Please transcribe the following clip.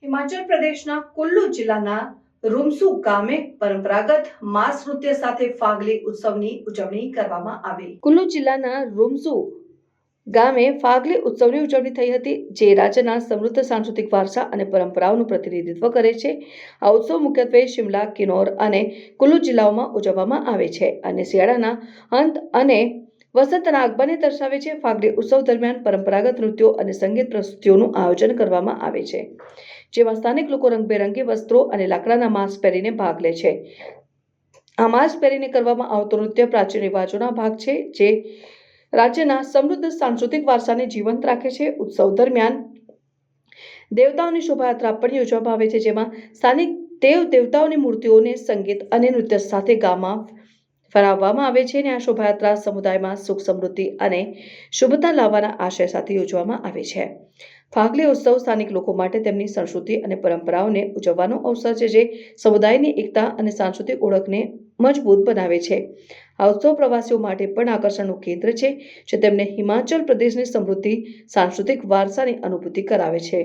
હિમાચલ પ્રદેશના કુલ્લુ જિલ્લાના રૂમસુ ગામે પરંપરાગત માસ નૃત્ય સાથે ફાગલી ઉત્સવની ઉજવણી કરવામાં આવી. કુલ્લુ જિલ્લાના રૂમસુ ગામે ફાગલી ઉત્સવની ઉજવણી થઈ હતી, જે રાજ્યના સમૃદ્ધ સાંસ્કૃતિક વારસા અને પરંપરાઓનું પ્રતિનિધિત્વ કરે છે. આ ઉત્સવ મુખ્યત્વે શિમલા, કિન્નૌર અને કુલ્લુ જિલ્લાઓમાં ઉજવવામાં આવે છે અને શિયાળાના અંત અને વસંતના આગમનને દર્શાવે છે. ફાગલી ઉત્સવ દરમિયાન પરંપરાગત નૃત્યો અને સંગીત પ્રસ્તુતિઓનું આયોજન કરવામાં આવે છે, જેમાં સ્થાનિક લોકો રંગબેરંગી વસ્ત્રો અને લાકડાના માસ્ક પહેરીને ભાગ લે છે. આ માસ્ક પહેરીને કરવામાં આવતો નૃત્ય પ્રાચીન રિવાજોના ભાગ છે, જે રાજ્યના સમૃદ્ધ સાંસ્કૃતિક વારસાને જીવંત રાખે છે. ઉત્સવ દરમિયાન દેવતાઓની શોભાયાત્રા પણ યોજવામાં આવે છે, જેમાં સ્થાનિક દેવતાઓની મૂર્તિઓને સંગીત અને નૃત્ય સાથે ગામમાં ફરાવવામાં આવે છે. અને આ શોભાયાત્રા સમુદાયમાં સુખ, સમૃદ્ધિ અને શુભતા લાવવાના આશય સાથે યોજવામાં આવે છે. ફાગલી ઉત્સવ સ્થાનિક લોકો માટે તેમની સંસ્કૃતિ અને પરંપરાઓને ઉજવવાનો અવસર છે, જે સમુદાયની એકતા અને સાંસ્કૃતિક ઓળખને મજબૂત બનાવે છે. આ ઉત્સવ પ્રવાસીઓ માટે પણ આકર્ષણનું કેન્દ્ર છે, જે તેમને હિમાચલ પ્રદેશની સમૃદ્ધ સાંસ્કૃતિક વારસાની અનુભૂતિ કરાવે છે.